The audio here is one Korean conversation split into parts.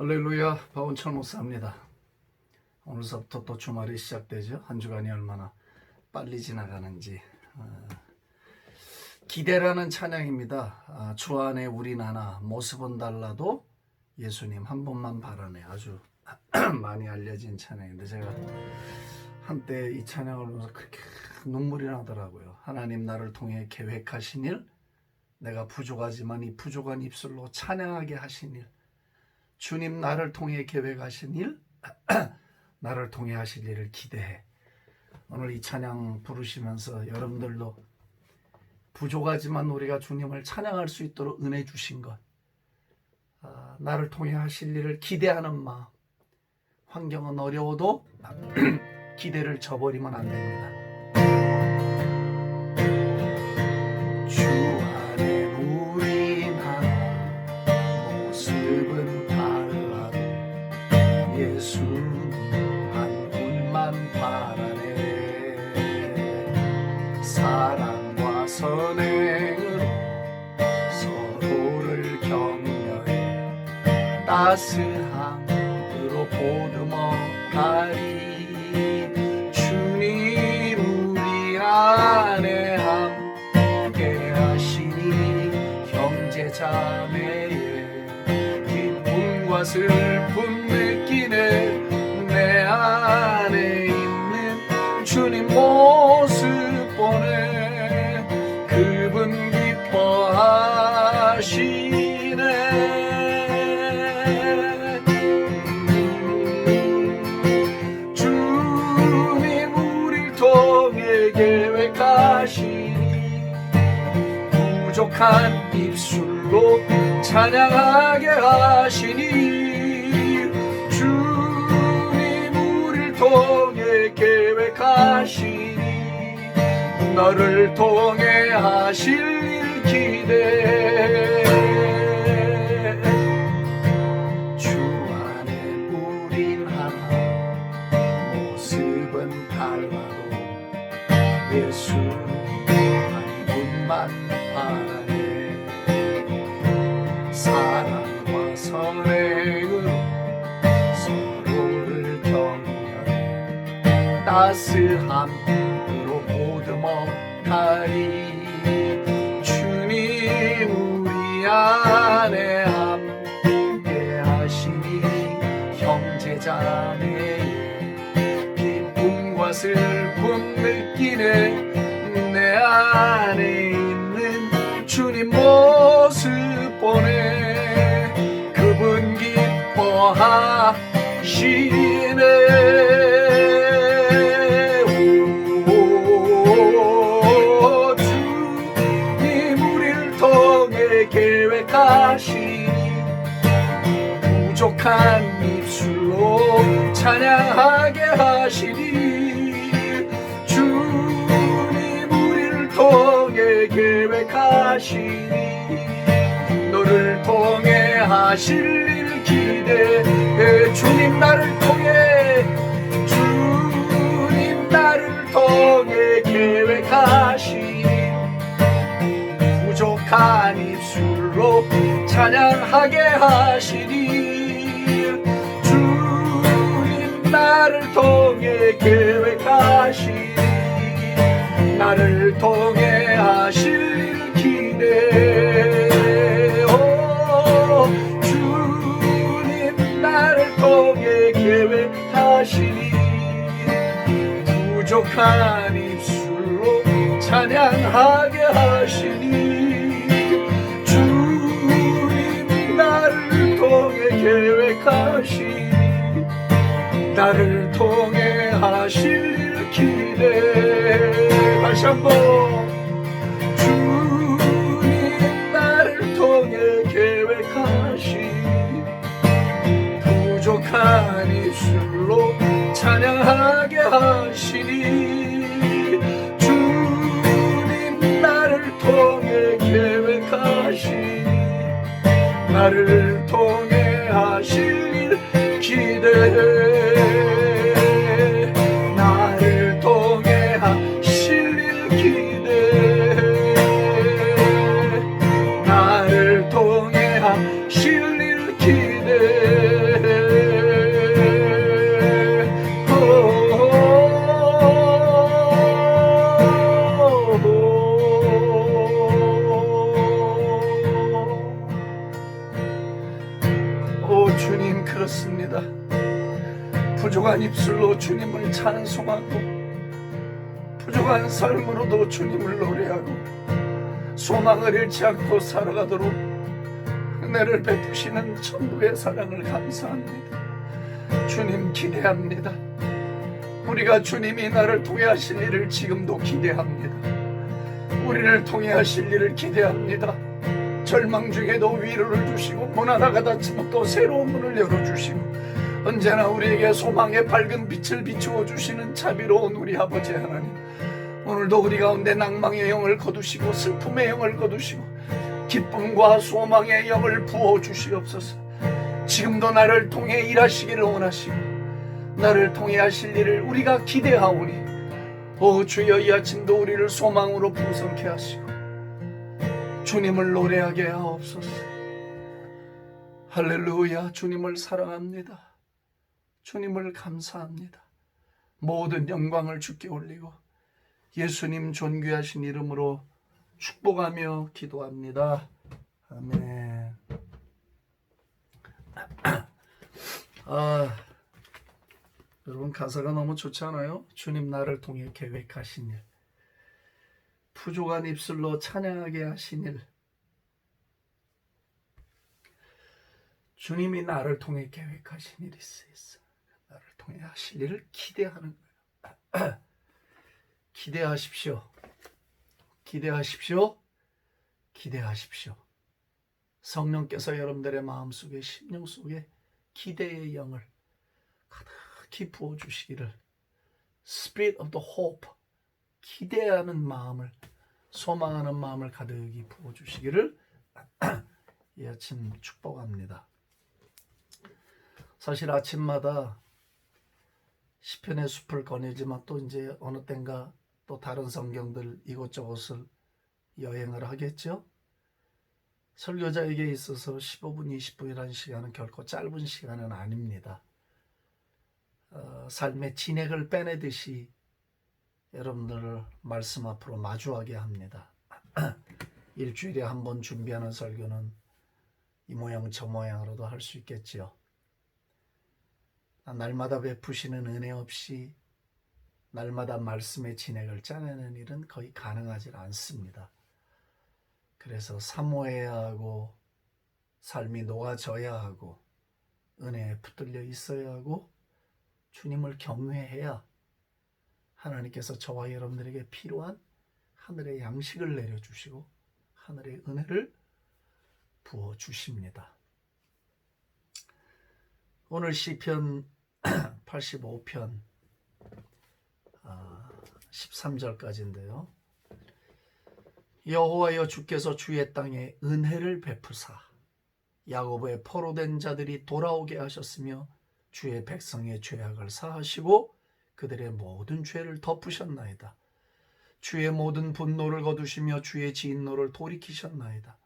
할렐루야, 박원철 목사입니다. 오늘서부터 또 주말이 시작되죠. 한 주간이 얼마나 빨리 지나가는지. 기대라는 찬양입니다. 주 안에 우린 하나, 모습은 달라도 예수님 한 분만 바라네. 아주 많이 알려진 찬양인데 제가 한때 이 찬양을 보면서 그렇게 눈물이 나더라고요. 하나님 나를 통해 계획하신 일, 내가 부족하지만 이 부족한 입술로 찬양하게 하신 일, 주님 나를 통해 계획하신 일, 나를 통해 하실 일을 기대해. 오늘 이 찬양 부르시면서 여러분들도 부족하지만 우리가 주님을 찬양할 수 있도록 은혜 주신 것, 나를 통해 하실 일을 기대하는 마음. 환경은 어려워도 기대를 저버리면 안 됩니다. 주 안에 우린 하나, 모습은 달라도 예수 한 분만 바라네. 사랑과 선행으로 서로를 격려해 따스함으로 보듬어 가리. 주님 우리 안에 함께 하시니 형제자매의 기쁨과 슬픔 느끼네. 내 안에 있는 주님 모습 보네. 그분 기뻐하시네. 주님 우릴 통해 계획하시니 부족한 입술로 찬양하게 하시니. 주님 우릴 통해 계획하시니 너를 통해 하실 일 기대해. 주 안에 우린 하나, 모습은 달라도 예수 한 분만 바라네. 사랑과 선행으로 서로를 격려해 따스함으로 보듬어 가리. 주님 우리 안에 함께 하시니 형제자매의 기쁨과 슬픔 느끼네. 내 안에 있는 주님 모습 보네. 그분 기뻐하시네. 계획하시니 부족한 입술로 찬양하게 하시니. 주님 우리를 통해 계획하시니 너를 통해 하실 일 기대해. 주님 나를 통해, 주님 나를 통해 계획하시니 부족한 입술로 찬양하게 하시니. 주님 나를 통해 계획하시니 나를 통해 하실 일 기대해. 주님 나를 통해 계획하시니 부족한 입술로 찬양하게 하시니. 계획하시니 나를 통해 하실 일 기대해. 다시 한번. 주님 나를 통해 계획하시니 부족한 입술로 찬양하게 하시니. 주님 나를 통해 계획하시니 나를 통해 하실 일 기대해. 나를 통해 하실 일 기대해. 나를 통해 하실 일 기대해. 주님, 그렇습니다. 부족한 입술로 주님을 찬송하고 부족한 삶으로도 주님을 노래하고 소망을 잃지 않고 살아가도록 은혜를 베푸시는 천국의 사랑을 감사합니다. 주님, 기대합니다. 우리가 주님이 나를 통해 하실 일을 지금도 기대합니다. 우리를 통해 하실 일을 기대합니다. 절망 중에도 위로를 주시고 문 하나가 닫히면 또 새로운 문을 열어주시고 언제나 우리에게 소망의 밝은 빛을 비추어 주시는 자비로운 우리 아버지 하나님, 오늘도 우리 가운데 낭망의 영을 거두시고 슬픔의 영을 거두시고 기쁨과 소망의 영을 부어 주시옵소서. 지금도 나를 통해 일하시기를 원하시고 나를 통해 하실 일을 우리가 기대하오니 오 주여, 이 아침도 우리를 소망으로 부성케 하시고 주님을 노래하게 하옵소서. 할렐루야. 주님을 사랑합니다. 주님을 감사합니다. 모든 영광을 주께 올리고 예수님 존귀하신 이름으로 축복하며 기도합니다. 아멘. 여러분, 가사가 너무 좋지 않아요? 주님 나를 통해 계획하신 일, 부족한 입술로 찬양하게 하신 일, 주님이 나를 통해 계획하신 일이 있어. 나를 통해 하실 일을 기대하는 거예요. 기대하십시오. 기대하십시오. 기대하십시오. 성령께서 여러분들의 마음속에, 심령 속에 기대의 영을 가득히 부어주시기를, Spirit of the Hope, 기대하는 마음을, 소망하는 마음을 가득히 부어주시기를 이 아침 축복합니다. 사실 아침마다 시편의 숲을 거니지만 또 이제 어느 땐가 또 다른 성경들 이곳저곳을 여행을 하겠죠. 설교자에게 있어서 15분, 20분이라는 시간은 결코 짧은 시간은 아닙니다. 삶의 진액을 빼내듯이 여러분들을 말씀 앞으로 마주하게 합니다. 일주일에 한 번 준비하는 설교는 이 모양 저 모양으로도 할 수 있겠지요. 날마다 베푸시는 은혜 없이 날마다 말씀의 진액을 짜내는 일은 거의 가능하지 않습니다. 그래서 사모해야 하고 삶이 녹아져야 하고 은혜에 붙들려 있어야 하고 주님을 경외해야 하나님께서 저와 여러분들에게 필요한 하늘의 양식을 내려주시고 하늘의 은혜를 부어주십니다. 오늘 시편 85편 13절까지인데요. 여호와여, 주께서 주의 땅에 은혜를 베푸사 야곱의 포로된 자들이 돌아오게 하셨으며 주의 백성의 죄악을 사하시고 그들의 모든 죄를 덮으셨나이다. 주의 모든 분노를 거두시며 주의 진노를 돌이키셨나이다.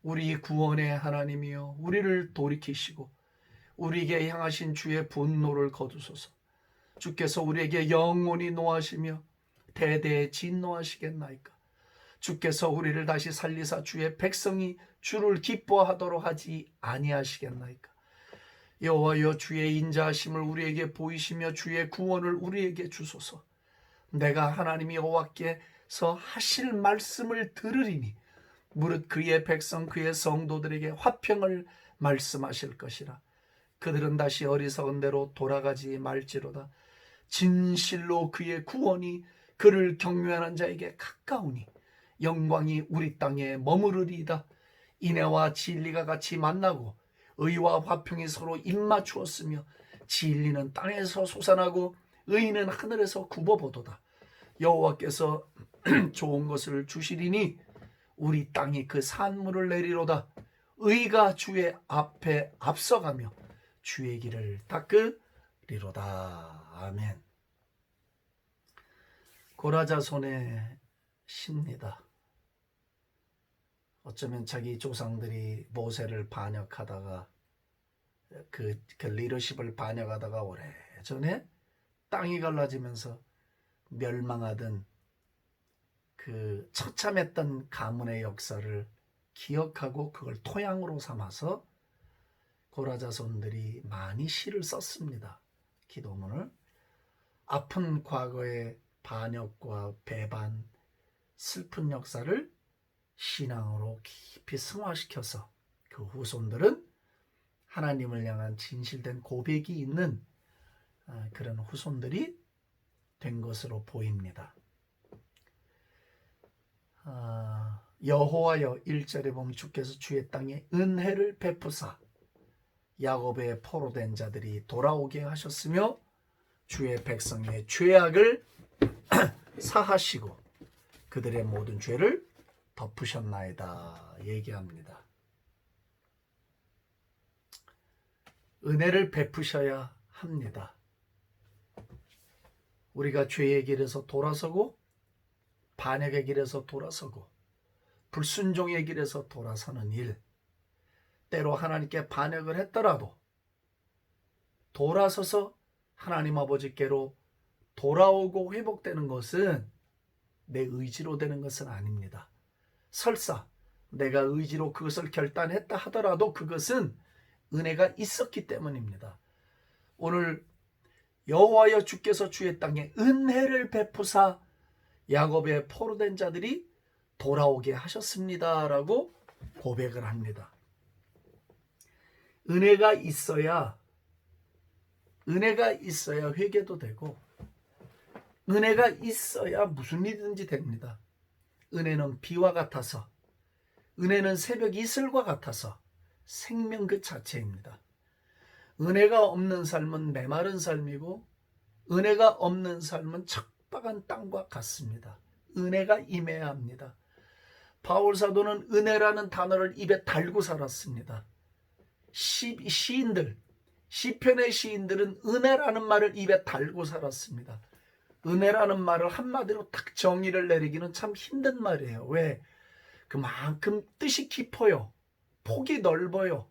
우리 구원의 하나님이여, 우리를 돌이키시고 우리에게 향하신 주의 분노를 거두소서. 주께서 우리에게 영원히 노하시며 대대에 진노하시겠나이까. 주께서 우리를 다시 살리사 주의 백성이 주를 기뻐하도록 하지 아니하시겠나이까. 여호와여, 주의 인자하심을 우리에게 보이시며 주의 구원을 우리에게 주소서. 내가 하나님 여호와께서 하실 말씀을 들으리니 무릇 그의 백성 그의 성도들에게 화평을 말씀하실 것이라. 그들은 다시 어리석은 대로 돌아가지 말지로다. 진실로 그의 구원이 그를 경외하는 자에게 가까우니 영광이 우리 땅에 머무르리이다. 인애와 진리가 같이 만나고 의와 화평이 서로 입맞추었으며 진리는 땅에서 솟아나고 의는 하늘에서 굽어보도다. 여호와께서 좋은 것을 주시리니 우리 땅이 그 산물을 내리로다. 의가 주의 앞에 앞서가며 주의 길을 닦으리로다. 아멘. 고라자손의 시입니다. 어쩌면 자기 조상들이 모세를 반역하다가 그 리더십을 반역하다가 오래전에 땅이 갈라지면서 멸망하던 그 처참했던 가문의 역사를 기억하고 그걸 토양으로 삼아서 고라 자손들이 많이 시를 썼습니다. 기도문을. 아픈 과거의 반역과 배반, 슬픈 역사를 신앙으로 깊이 승화시켜서 그 후손들은 하나님을 향한 진실된 고백이 있는 그런 후손들이 된 것으로 보입니다. 여호와여 1절에 보면 주께서 주의 땅에 은혜를 베푸사 야곱의 포로된 자들이 돌아오게 하셨으며 주의 백성의 죄악을 사하시고 그들의 모든 죄를 덮으셨나이다 얘기합니다. 은혜를 베푸셔야 합니다. 우리가 죄의 길에서 돌아서고 반역의 길에서 돌아서고 불순종의 길에서 돌아서는 일, 때로 하나님께 반역을 했더라도 돌아서서 하나님 아버지께로 돌아오고 회복되는 것은 내 의지로 되는 것은 아닙니다. 설사 내가 의지로 그것을 결단했다 하더라도 그것은 은혜가 있었기 때문입니다. 오늘 여호와여 주께서 주의 땅에 은혜를 베푸사 야곱의 포로된 자들이 돌아오게 하셨습니다라고 고백을 합니다. 은혜가 있어야 회개도 되고 은혜가 있어야 무슨 일이든지 됩니다. 은혜는 비와 같아서, 은혜는 새벽 이슬과 같아서 생명 그 자체입니다. 은혜가 없는 삶은 메마른 삶이고 은혜가 없는 삶은 척박한 땅과 같습니다. 은혜가 임해야 합니다. 바울 사도는 은혜라는 단어를 입에 달고 살았습니다. 시인들, 시편의 시인들은 은혜라는 말을 입에 달고 살았습니다. 은혜라는 말을 한마디로 딱 정의를 내리기는 참 힘든 말이에요. 왜? 그만큼 뜻이 깊어요. 폭이 넓어요.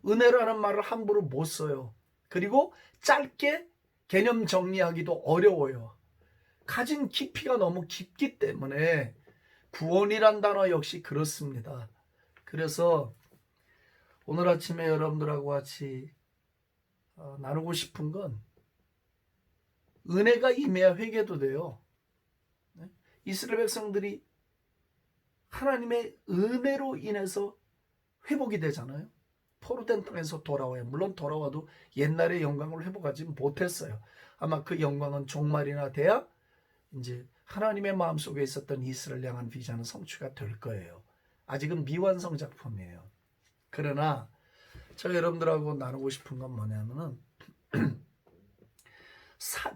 은혜라는 말을 함부로 못 써요. 그리고 짧게 개념 정리하기도 어려워요. 가진 깊이가 너무 깊기 때문에 구원이란 단어 역시 그렇습니다. 그래서 오늘 아침에 여러분들하고 같이 나누고 싶은 건 은혜가 임해야 회개도 돼요. 이스라엘 백성들이 하나님의 은혜로 인해서 회복이 되잖아요. 포로된 땅에서 돌아와요. 물론 돌아와도 옛날의 영광을 회복하지 못했어요. 아마 그 영광은 종말이나 돼야 이제 하나님의 마음속에 있었던 이스라엘 향한 비전은 성취가 될 거예요. 아직은 미완성 작품이에요. 그러나 저 여러분들하고 나누고 싶은 건 뭐냐면은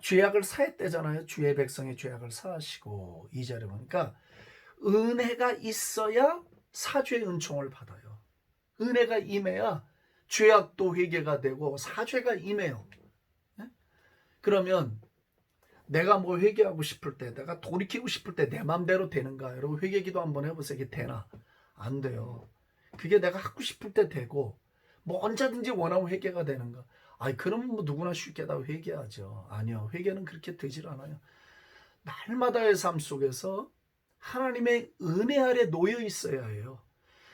죄악을 사했대잖아요. 주의 백성의 죄악을 사하시고 2절에 보니까 은혜가 있어야 사죄의 은총을 받아요. 은혜가 임해야 죄악도 회개가 되고 사죄가 임해요. 그러면 내가 뭐 회개하고 싶을 때, 내가 돌이키고 싶을 때 내 마음대로 되는가? 여러분 회개기도 한번 해보세요. 이게 되나? 안 돼요. 그게 내가 하고 싶을 때 되고 뭐 언제든지 원하면 회개가 되는가? 그러면 뭐 누구나 쉽게 다 회개하죠. 아니요. 회개는 그렇게 되질 않아요. 날마다의 삶 속에서 하나님의 은혜 아래 놓여 있어야 해요.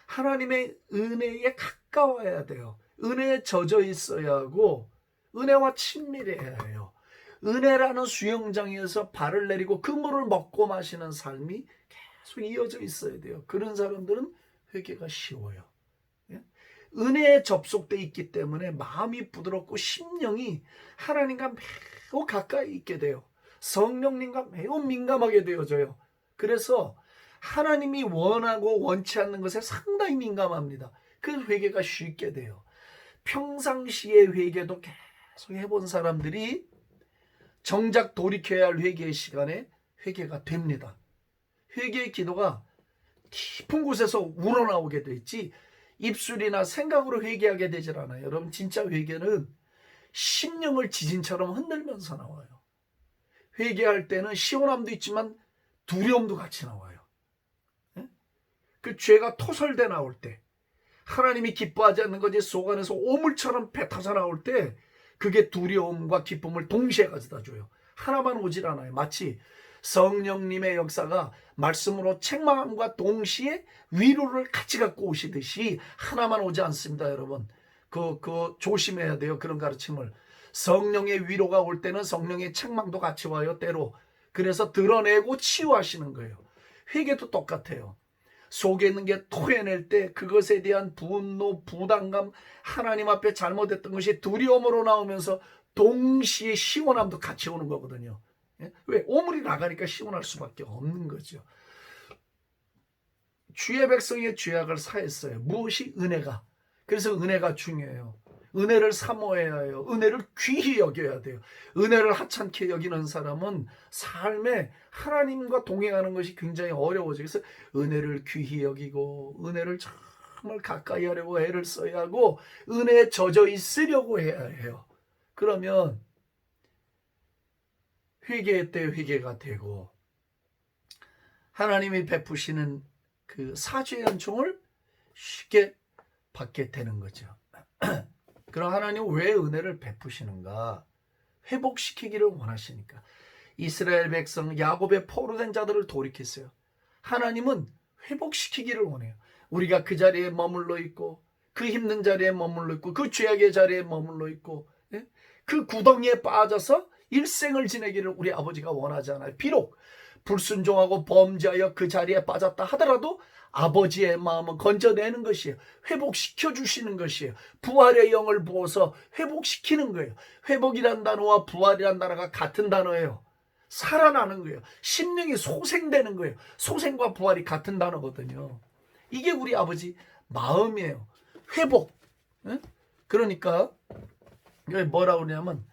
하나님의 은혜에 가까워야 돼요. 은혜에 젖어 있어야 하고 은혜와 친밀해야 해요. 은혜라는 수영장에서 발을 내리고 그 물을 먹고 마시는 삶이 계속 이어져 있어야 돼요. 그런 사람들은 회개가 쉬워요. 은혜에 접속돼 있기 때문에 마음이 부드럽고 심령이 하나님과 매우 가까이 있게 돼요. 성령님과 매우 민감하게 되어져요. 그래서 하나님이 원하고 원치 않는 것에 상당히 민감합니다. 그 회개가 쉽게 돼요. 평상시의 회개도 계속 해본 사람들이 정작 돌이켜야 할 회개의 시간에 회개가 됩니다. 회개의 기도가 깊은 곳에서 우러나오게 되지 입술이나 생각으로 회개하게 되질 않아요. 여러분 진짜 회개는 심령을 지진처럼 흔들면서 나와요. 회개할 때는 시원함도 있지만 두려움도 같이 나와요. 그 죄가 토설돼 나올 때 하나님이 기뻐하지 않는 것이 속 안에서 오물처럼 뱉어져 나올 때 그게 두려움과 기쁨을 동시에 가져다 줘요. 하나만 오질 않아요. 마치 성령님의 역사가 말씀으로 책망함과 동시에 위로를 같이 갖고 오시듯이 하나만 오지 않습니다. 여러분 조심해야 돼요. 그런 가르침을. 성령의 위로가 올 때는 성령의 책망도 같이 와요. 때로. 그래서 드러내고 치유하시는 거예요. 회개도 똑같아요. 속에 있는 게 토해낼 때 그것에 대한 분노, 부담감, 하나님 앞에 잘못했던 것이 두려움으로 나오면서 동시에 시원함도 같이 오는 거거든요. 왜? 오물이 나가니까 시원할 수밖에 없는 거죠. 주의 백성의 죄악을 사했어요. 무엇이? 은혜가. 그래서 은혜가 중요해요. 은혜를 사모해야 해요. 은혜를 귀히 여겨야 돼요. 은혜를 하찮게 여기는 사람은 삶에 하나님과 동행하는 것이 굉장히 어려워져요. 그래서 은혜를 귀히 여기고 은혜를 정말 가까이 하려고 애를 써야 하고 은혜에 젖어 있으려고 해야 해요. 그러면 회개의 때 회개가 되고 하나님이 베푸시는 그 사죄의 은총을 쉽게 받게 되는 거죠. 그럼 하나님은 왜 은혜를 베푸시는가? 회복시키기를 원하시니까. 이스라엘 백성 야곱의 포로된 자들을 돌이켰어요. 하나님은 회복시키기를 원해요. 우리가 그 자리에 머물러 있고 그 힘든 자리에 머물러 있고 그 죄악의 자리에 머물러 있고 그 구덩이에 빠져서 일생을 지내기를 우리 아버지가 원하지 않아요. 비록 불순종하고 범죄하여 그 자리에 빠졌다 하더라도 아버지의 마음은 건져내는 것이에요. 회복시켜 주시는 것이에요. 부활의 영을 부어서 회복시키는 거예요. 회복이란 단어와 부활이란 단어가 같은 단어예요. 살아나는 거예요. 심령이 소생되는 거예요. 소생과 부활이 같은 단어거든요. 이게 우리 아버지 마음이에요. 회복. 그러니까 뭐라고 그러냐면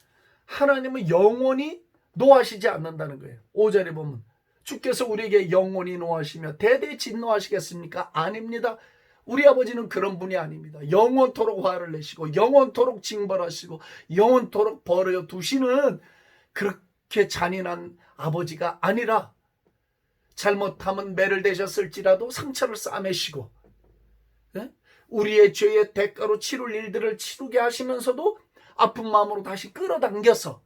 하나님은 영원히 노하시지 않는다는 거예요. 5절에 보면 주께서 우리에게 영원히 노하시며 대대 진노하시겠습니까? 아닙니다. 우리 아버지는 그런 분이 아닙니다. 영원토록 화를 내시고 영원토록 징벌하시고 영원토록 벌여 두시는 그렇게 잔인한 아버지가 아니라 잘못하면 매를 대셨을지라도 상처를 싸매시고 우리의 죄의 대가로 치룰 일들을 치르게 하시면서도 아픈 마음으로 다시 끌어당겨서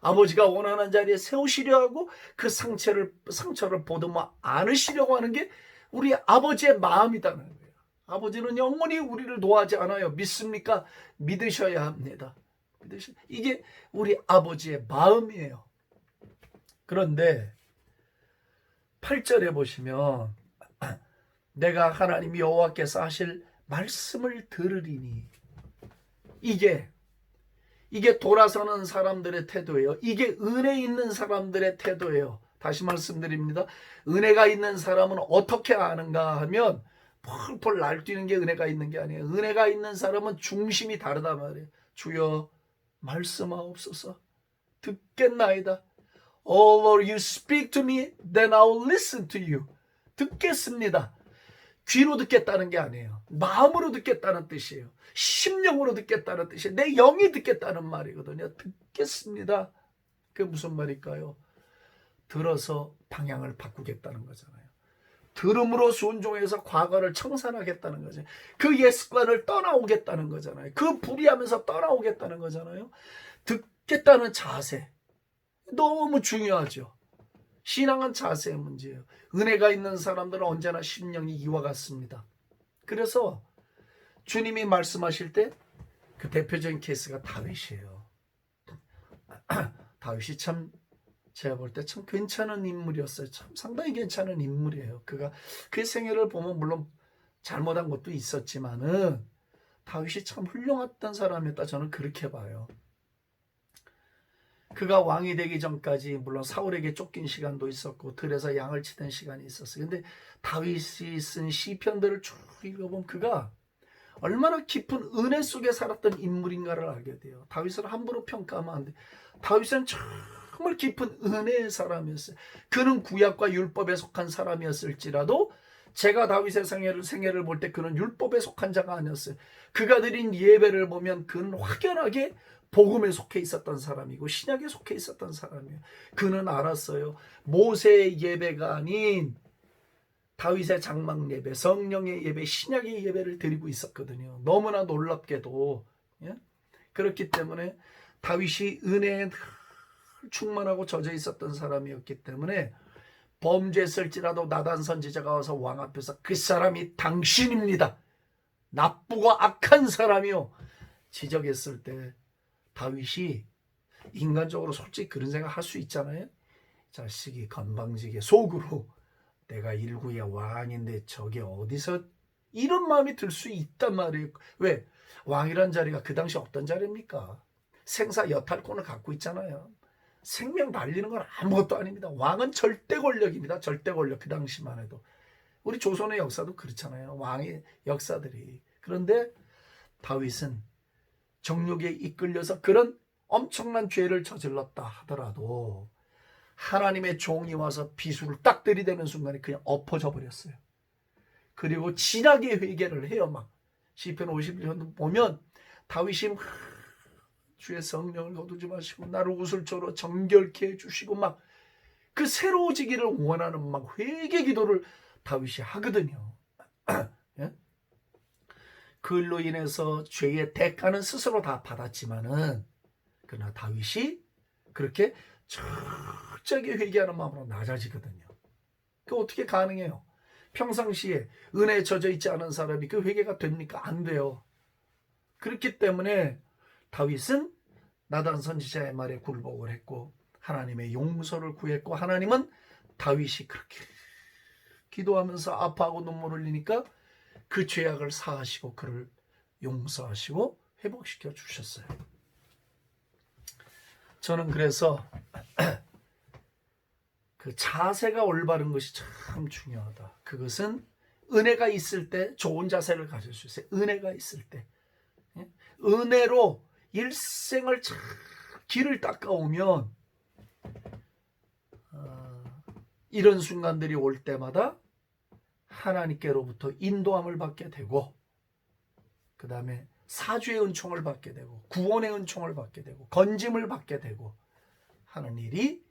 아버지가 원하는 자리에 세우시려 하고 그 상처를 보듬어 안으시려고 하는 게 우리 아버지의 마음이라는 거예요. 아버지는 영원히 우리를 노하지 않아요. 믿습니까? 믿으셔야 합니다. 이게 우리 아버지의 마음이에요. 그런데 8절에 보시면 내가 하나님 여호와께서 하실 말씀을 들으리니 이게 돌아서는 사람들의 태도예요. 이게 은혜 있는 사람들의 태도예요. 다시 말씀드립니다. 은혜가 있는 사람은 어떻게 아는가 하면 펄펄 날뛰는 게 은혜가 있는 게 아니에요. 은혜가 있는 사람은 중심이 다르단 말이에요. 주여 말씀하옵소서 듣겠나이다. Oh Lord, you speak to me, then I will listen to you. 듣겠습니다. 귀로 듣겠다는 게 아니에요. 마음으로 듣겠다는 뜻이에요. 심령으로 듣겠다는 뜻이에요. 내 영이 듣겠다는 말이거든요. 듣겠습니다. 그게 무슨 말일까요? 들어서 방향을 바꾸겠다는 거잖아요. 들음으로 순종해서 과거를 청산하겠다는 거죠. 그 옛습관을 떠나오겠다는 거잖아요. 그 불의하면서 떠나오겠다는 거잖아요. 듣겠다는 자세 너무 중요하죠. 신앙은 자세의 문제예요. 은혜가 있는 사람들은 언제나 심령이 이와 같습니다. 그래서 주님이 말씀하실 때 그 대표적인 케이스가 다윗이에요. 다윗이 참 제가 볼 때 참 괜찮은 인물이었어요. 참 상당히 괜찮은 인물이에요. 그 생애를 보면 물론 잘못한 것도 있었지만은 다윗이 참 훌륭했던 사람이었다 저는 그렇게 봐요. 그가 왕이 되기 전까지 물론 사울에게 쫓긴 시간도 있었고 들에서 양을 치던 시간이 있었어요. 근데 다윗이 쓴 시편들을 쭉 읽어보면 그가 얼마나 깊은 은혜 속에 살았던 인물인가를 알게 돼요. 다윗을 함부로 평가하면 안 돼. 다윗은 정말 깊은 은혜의 사람이었어요. 그는 구약과 율법에 속한 사람이었을지라도 제가 다윗의 생애를 볼 때 그는 율법에 속한 자가 아니었어요. 그가 드린 예배를 보면 그는 확연하게 복음에 속해 있었던 사람이고 신약에 속해 있었던 사람이에요. 그는 알았어요. 모세의 예배가 아닌 다윗의 장막 예배, 성령의 예배, 신약의 예배를 드리고 있었거든요. 너무나 놀랍게도. 그렇기 때문에 다윗이 은혜에 충만하고 젖어 있었던 사람이었기 때문에 범죄했을지라도 나단 선지자가 와서 왕 앞에서 그 사람이 당신입니다. 나쁘고 악한 사람이요. 지적했을 때 다윗이 인간적으로 솔직히 그런 생각 할 수 있잖아요. 자식이 건방지게 속으로 내가 일구의 왕인데 저게 어디서 이런 마음이 들 수 있단 말이에요. 왜? 왕이란 자리가 그 당시 어떤 자리입니까? 생사 여탈권을 갖고 있잖아요. 생명 날리는 건 아무것도 아닙니다. 왕은 절대 권력입니다. 절대 권력. 그 당시만 해도. 우리 조선의 역사도 그렇잖아요. 왕의 역사들이. 그런데 다윗은 정욕에 이끌려서 그런 엄청난 죄를 저질렀다 하더라도 하나님의 종이 와서 비수를 딱 들이대는 순간에 그냥 엎어져 버렸어요. 그리고 진하게 회개를 해요. 막 시편 51편 보면 다윗이 주의 성령을 거두지 마시고 나를 웃을조로 정결케 해주시고 막 그 새로워지기를 원하는 막 회개 기도를 다윗이 하거든요. 예? 그로 인해서 죄의 대가는 스스로 다 받았지만은 그러나 다윗이 그렇게 철저하게 회개하는 마음으로 낮아지거든요. 그 어떻게 가능해요? 평상시에 은혜에 젖어 있지 않은 사람이 그 회개가 됩니까? 안 돼요. 그렇기 때문에 다윗은 나단 선지자의 말에 굴복을 했고 하나님의 용서를 구했고 하나님은 다윗이 그렇게 기도하면서 아파하고 눈물을 흘리니까 그 죄악을 사하시고 그를 용서하시고 회복시켜 주셨어요. 저는 그래서 그 자세가 올바른 것이 참 중요하다. 그것은 은혜가 있을 때 좋은 자세를 가질 수 있어요. 은혜가 있을 때. 은혜로 일생을 참 길을 닦아오면 이런 순간들이 올 때마다 하나님께로부터 인도함을 받게 되고 그 다음에 사주의 은총을 받게 되고 구원의 은총을 받게 되고 건짐을 받게 되고 하는 일이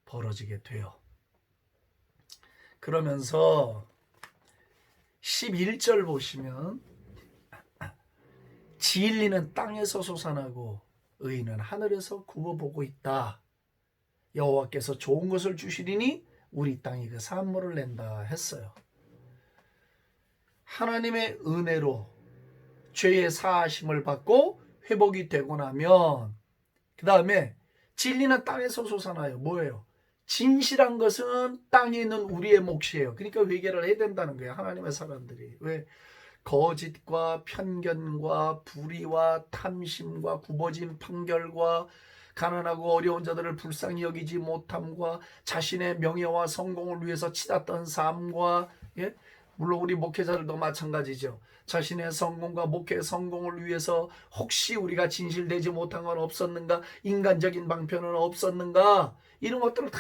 벌어지게 돼요. 그러면서 11절 보시면 진리는 땅에서 솟아나고 의인은 하늘에서 굽어보고 있다. 여호와께서 좋은 것을 주시리니 우리 땅이 그 산물을 낸다 했어요. 하나님의 은혜로 죄의 사하심을 받고 회복이 되고 나면 그 다음에 진리는 땅에서 솟아나요. 뭐예요? 진실한 것은 땅에 있는 우리의 몫이에요. 그러니까 회개를 해야 된다는 거예요. 하나님의 사람들이. 왜? 거짓과 편견과 불의와 탐심과 굽어진 판결과 가난하고 어려운 자들을 불쌍히 여기지 못함과 자신의 명예와 성공을 위해서 치닫던 삶과 예? 물론 우리 목회자들도 마찬가지죠. 자신의 성공과 목회 성공을 위해서 혹시 우리가 진실되지 못한 건 없었는가? 인간적인 방편은 없었는가? 이런 것들을 다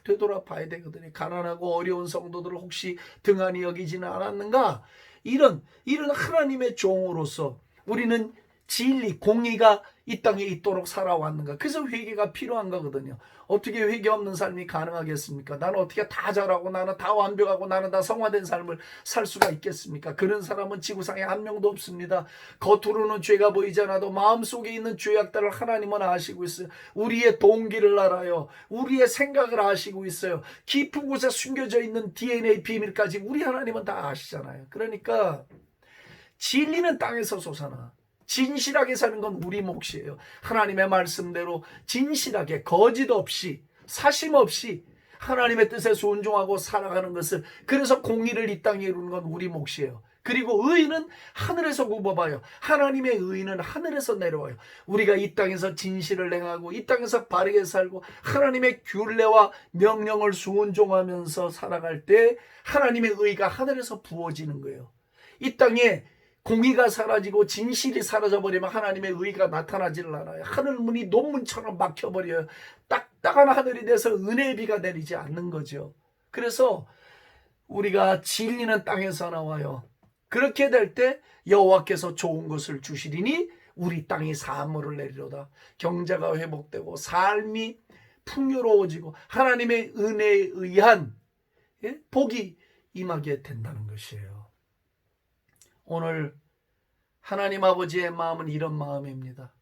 되돌아봐야 되거든요. 가난하고 어려운 성도들을 혹시 등한히 여기지는 않았는가? 이런 하나님의 종으로서 우리는 진리, 공의가 이 땅에 있도록 살아왔는가? 그래서 회개가 필요한 거거든요. 어떻게 회개 없는 삶이 가능하겠습니까? 나는 어떻게 다 잘하고 나는 다 완벽하고 나는 다 성화된 삶을 살 수가 있겠습니까? 그런 사람은 지구상에 한 명도 없습니다. 겉으로는 죄가 보이지 않아도 마음속에 있는 죄악들을 하나님은 아시고 있어요. 우리의 동기를 알아요. 우리의 생각을 아시고 있어요. 깊은 곳에 숨겨져 있는 DNA 비밀까지 우리 하나님은 다 아시잖아요. 그러니까 진리는 땅에서 솟아나. 진실하게 사는 건 우리 몫이에요. 하나님의 말씀대로 진실하게 거짓 없이 사심 없이 하나님의 뜻에 순종하고 살아가는 것을, 그래서 공의를 이 땅에 이루는 건 우리 몫이에요. 그리고 의인은 하늘에서 굽어봐요. 하나님의 의인은 하늘에서 내려와요. 우리가 이 땅에서 진실을 행하고 이 땅에서 바르게 살고 하나님의 규례와 명령을 순종하면서 살아갈 때 하나님의 의가 하늘에서 부어지는 거예요. 이 땅에 공의가 사라지고 진실이 사라져버리면 하나님의 의가 나타나지를 않아요. 하늘문이 논문처럼 막혀버려요. 딱딱한 하늘이 돼서 은혜의 비가 내리지 않는 거죠. 그래서 우리가 진리는 땅에서 나와요. 그렇게 될 때 여호와께서 좋은 것을 주시리니 우리 땅이 산물을 내리로다. 경제가 회복되고 삶이 풍요로워지고 하나님의 은혜에 의한 복이 임하게 된다는 것이에요. 오늘 하나님 아버지의 마음은 이런 마음입니다.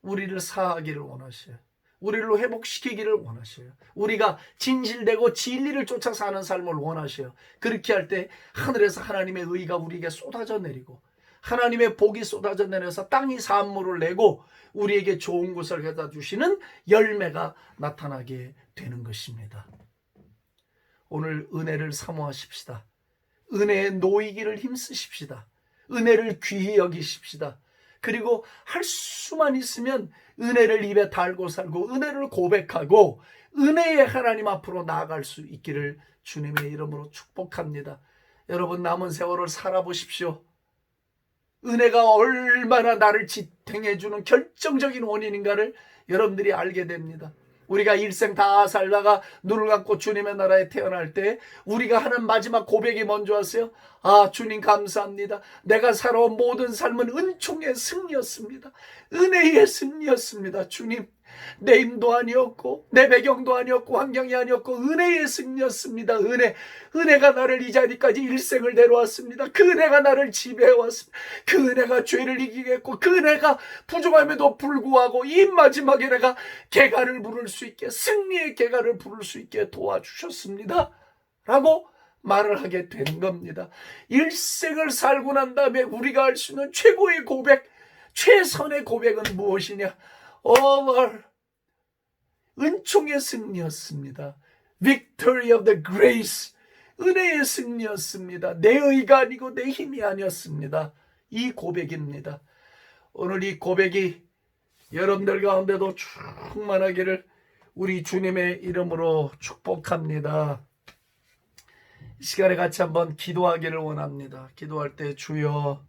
우리를 사하기를 원하셔요. 우리를 회복시키기를 원하셔요. 우리가 진실되고 진리를 쫓아 사는 삶을 원하셔요. 그렇게 할 때 하늘에서 하나님의 의가 우리에게 쏟아져 내리고 하나님의 복이 쏟아져 내려서 땅이 산물을 내고 우리에게 좋은 것을 해다 주시는 열매가 나타나게 되는 것입니다. 오늘 은혜를 사모하십시다. 은혜에 놓이기를 힘쓰십시다. 은혜를 귀히 여기십시다. 그리고 할 수만 있으면 은혜를 입에 달고 살고 은혜를 고백하고 은혜의 하나님 앞으로 나아갈 수 있기를 주님의 이름으로 축복합니다. 여러분, 남은 세월을 살아보십시오. 은혜가 얼마나 나를 지탱해주는 결정적인 원인인가를 여러분들이 알게 됩니다. 우리가 일생 다 살다가 눈을 감고 주님의 나라에 태어날 때 우리가 하는 마지막 고백이 뭔지 아세요? 아, 주님 감사합니다. 내가 살아온 모든 삶은 은총의 승리였습니다. 은혜의 승리였습니다. 주님, 내 힘도 아니었고 내 배경도 아니었고 환경이 아니었고 은혜의 승리였습니다. 은혜가 나를 이 자리까지 일생을 데려왔습니다. 그 은혜가 나를 지배해왔습니다. 그 은혜가 죄를 이기게 했고 그 은혜가 부족함에도 불구하고 이 마지막에 내가 개가를 부를 수 있게, 승리의 개가를 부를 수 있게 도와주셨습니다 라고 말을 하게 된 겁니다. 일생을 살고 난 다음에 우리가 할 수 있는 최고의 고백, 최선의 고백은 무엇이냐? Lord, 은총의 승리였습니다. Victory of the grace, 은혜의 승리였습니다. 내 의가 아니고 내 힘이 아니었습니다. 이 고백입니다. 오늘 이 고백이 여러분들 가운데도 충만하기를 우리 주님의 이름으로 축복합니다. 이 시간에 같이 한번 기도하기를 원합니다. 기도할 때 주여,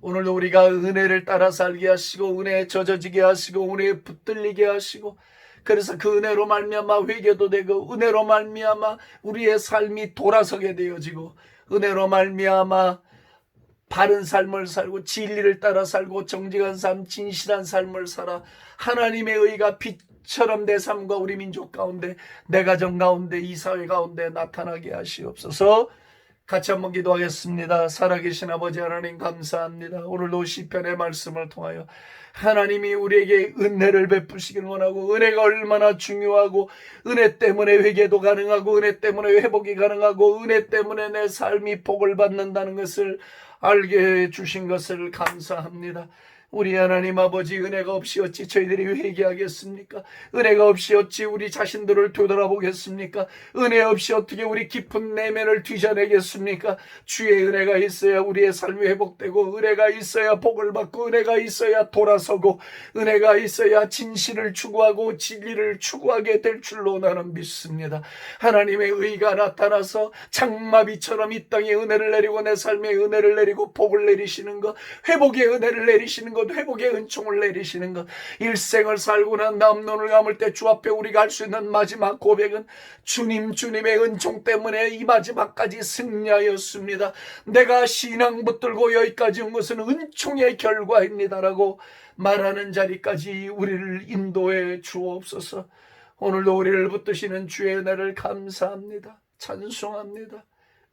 오늘도 우리가 은혜를 따라 살게 하시고 은혜에 젖어지게 하시고 은혜에 붙들리게 하시고 그래서 그 은혜로 말미암아 회개도 되고 은혜로 말미암아 우리의 삶이 돌아서게 되어지고 은혜로 말미암아 바른 삶을 살고 진리를 따라 살고 정직한 삶, 진실한 삶을 살아 하나님의 의가 빛처럼 내 삶과 우리 민족 가운데, 내 가정 가운데, 이 사회 가운데 나타나게 하시옵소서. 같이 한번 기도하겠습니다. 살아계신 아버지 하나님 감사합니다. 오늘도 시편의 말씀을 통하여 하나님이 우리에게 은혜를 베푸시길 원하고 은혜가 얼마나 중요하고 은혜 때문에 회개도 가능하고 은혜 때문에 회복이 가능하고 은혜 때문에 내 삶이 복을 받는다는 것을 알게 해주신 것을 감사합니다. 우리 하나님 아버지, 은혜가 없이 어찌 저희들이 회개하겠습니까? 은혜가 없이 어찌 우리 자신들을 되돌아보겠습니까? 은혜 없이 어떻게 우리 깊은 내면을 뒤져내겠습니까? 주의 은혜가 있어야 우리의 삶이 회복되고 은혜가 있어야 복을 받고 은혜가 있어야 돌아서고 은혜가 있어야 진실을 추구하고 진리를 추구하게 될 줄로 나는 믿습니다. 하나님의 의가 나타나서 장마비처럼 이 땅에 은혜를 내리고 내 삶에 은혜를 내리고 복을 내리시는 것, 회복의 은혜를 내리시는 것, 회복의 은총을 내리시는 것, 일생을 살고 난 다음 눈을 감을 때 주 앞에 우리가 할 수 있는 마지막 고백은 주님의 은총 때문에 이 마지막까지 승리하였습니다. 내가 신앙 붙들고 여기까지 온 것은 은총의 결과입니다라고 말하는 자리까지 우리를 인도해 주옵소서. 오늘도 우리를 붙드시는 주의 은혜를 감사합니다. 찬송합니다.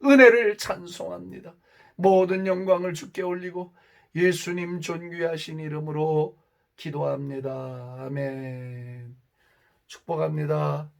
은혜를 찬송합니다. 모든 영광을 주께 올리고 예수님 존귀하신 이름으로 기도합니다. 아멘. 축복합니다.